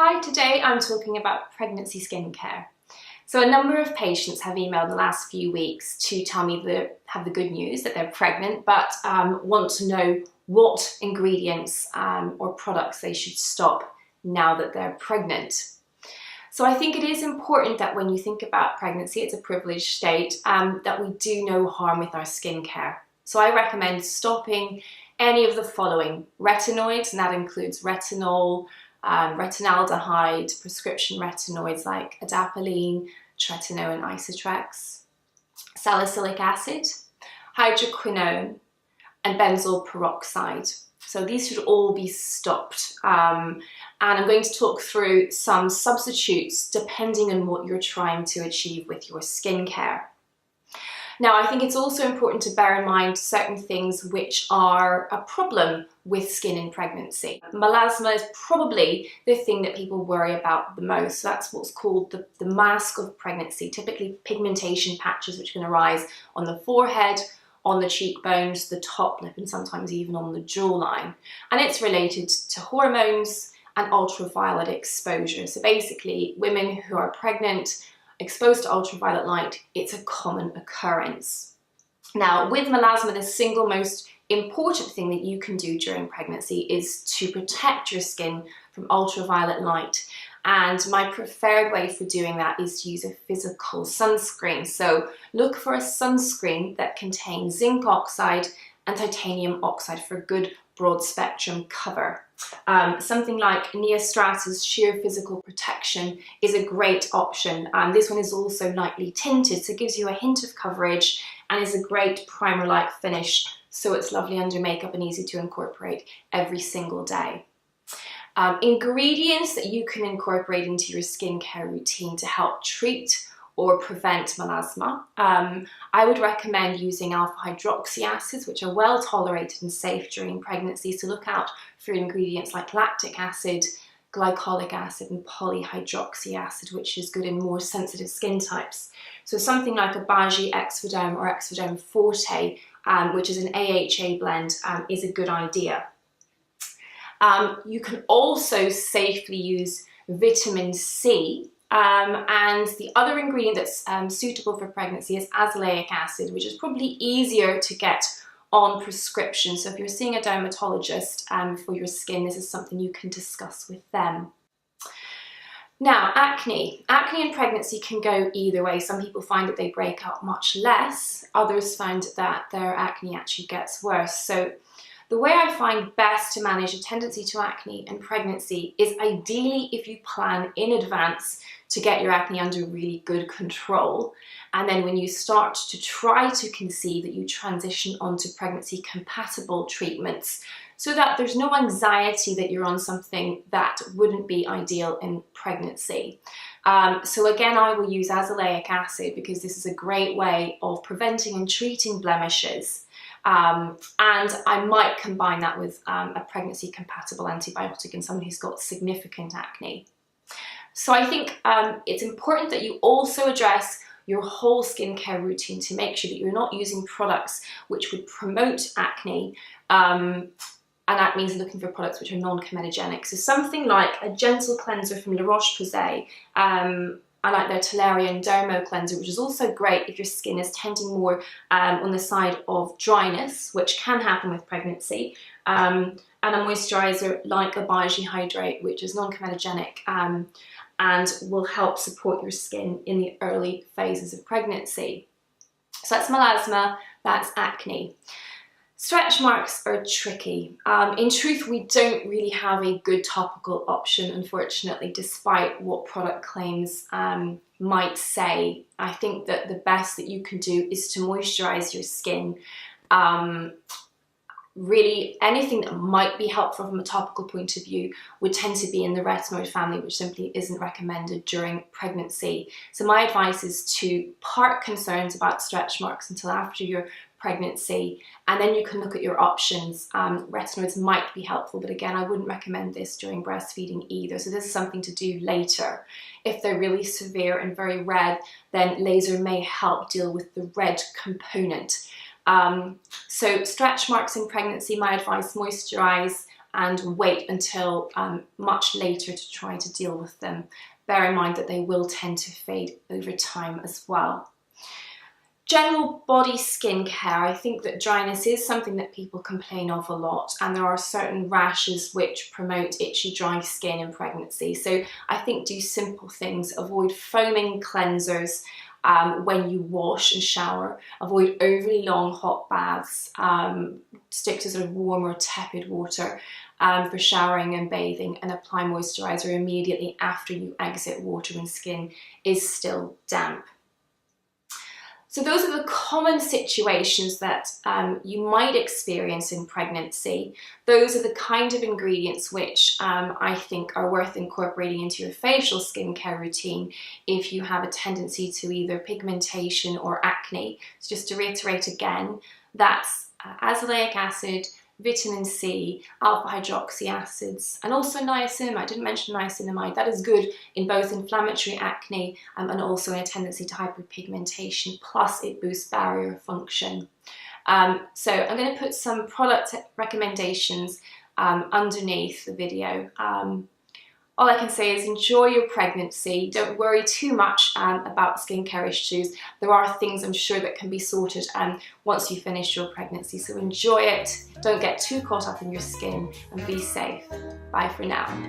Hi, today I'm talking about pregnancy skincare. So a number of patients have emailed in the last few weeks to tell me they have the good news that they're pregnant, but want to know what ingredients or products they should stop now that they're pregnant. So I think it is important that when you think about pregnancy, it's a privileged state, that we do no harm with our skincare. So I recommend stopping any of the following: retinoids, and that includes retinol, retinaldehyde, prescription retinoids like adapalene, tretinoin, and isotrex, salicylic acid, hydroquinone, and benzoyl peroxide. So these should all be stopped. And I'm going to talk through some substitutes depending on what you're trying to achieve with your skincare. Now, I think it's also important to bear in mind certain things which are a problem with skin in pregnancy. Melasma is probably the thing that people worry about the most. So that's what's called the mask of pregnancy, typically pigmentation patches which can arise on the forehead, on the cheekbones, the top lip, and sometimes even on the jawline. And it's related to hormones and ultraviolet exposure. So basically, women who are pregnant, exposed to ultraviolet light, it's a common occurrence. Now, with melasma, the single most important thing that you can do during pregnancy is to protect your skin from ultraviolet light. And my preferred way for doing that is to use a physical sunscreen. So look for a sunscreen that contains zinc oxide and titanium oxide for good broad spectrum cover. Something like Neostrata's Sheer Physical Protection is a great option. This one is also lightly tinted, so it gives you a hint of coverage and is a great primer-like finish, so it's lovely under makeup and easy to incorporate every single day. Ingredients that you can incorporate into your skincare routine to help treat or prevent melasma. I would recommend using alpha hydroxy acids, which are well tolerated and safe during pregnancy. So look out for ingredients like lactic acid, glycolic acid, and polyhydroxy acid, which is good in more sensitive skin types. So something like a Bagi Exfoderm or Exfoderm Forte, which is an AHA blend, is a good idea. You can also safely use vitamin C. And the other ingredient that's suitable for pregnancy is azelaic acid, which is probably easier to get on prescription. So if you're seeing a dermatologist for your skin, this is something you can discuss with them. Now, acne. Acne in pregnancy can go either way. Some people find that they break out much less. Others find that their acne actually gets worse. So the way I find best to manage a tendency to acne in pregnancy is ideally if you plan in advance to get your acne under really good control. And then when you start to try to conceive, that you transition onto pregnancy compatible treatments so that there's no anxiety that you're on something that wouldn't be ideal in pregnancy. So again, I will use azelaic acid because this is a great way of preventing and treating blemishes. And I might combine that with a pregnancy compatible antibiotic in someone who's got significant acne. So I think it's important that you also address your whole skincare routine to make sure that you're not using products which would promote acne. And that means looking for products which are non-comedogenic. So something like a gentle cleanser from La Roche-Posay, I like their Toleriane Dermo Cleanser, which is also great if your skin is tending more on the side of dryness, which can happen with pregnancy. And a moisturizer like a Bagi Hydrate, which is non-comedogenic and will help support your skin in the early phases of pregnancy. So that's melasma, that's acne. Stretch marks are tricky. In truth, we don't really have a good topical option, unfortunately, despite what product claims might say. I think that the best that you can do is to moisturize your skin. Really, anything that might be helpful from a topical point of view would tend to be in the retinoid family, which simply isn't recommended during pregnancy. So my advice is to park concerns about stretch marks until after your pregnancy, and then you can look at your options. Retinoids might be helpful, but again, I wouldn't recommend this during breastfeeding either. So this is something to do later. If they're really severe and very red, then laser may help deal with the red component. So stretch marks in pregnancy, my advice: moisturize, and wait until much later to try to deal with them. Bear in mind that they will tend to fade over time as well. General body skincare, I think that dryness is something that people complain of a lot, and there are certain rashes which promote itchy, dry skin in pregnancy. So I think do simple things, avoid foaming cleansers when you wash and shower, avoid overly long hot baths, stick to sort of warm or tepid water for showering and bathing, and apply moisturiser immediately after you exit water when skin is still damp. So those are the common situations that you might experience in pregnancy. Those are the kind of ingredients which I think are worth incorporating into your facial skincare routine if you have a tendency to either pigmentation or acne. So just to reiterate again, that's azelaic acid, vitamin C, alpha hydroxy acids, and also niacinamide. I didn't mention niacinamide. That is good in both inflammatory acne and also in a tendency to hyperpigmentation, plus it boosts barrier function. So I'm going to put some product recommendations underneath the video. All I can say is enjoy your pregnancy. Don't worry too much about skincare issues. There are things I'm sure that can be sorted once you finish your pregnancy. So enjoy it. Don't get too caught up in your skin and be safe. Bye for now.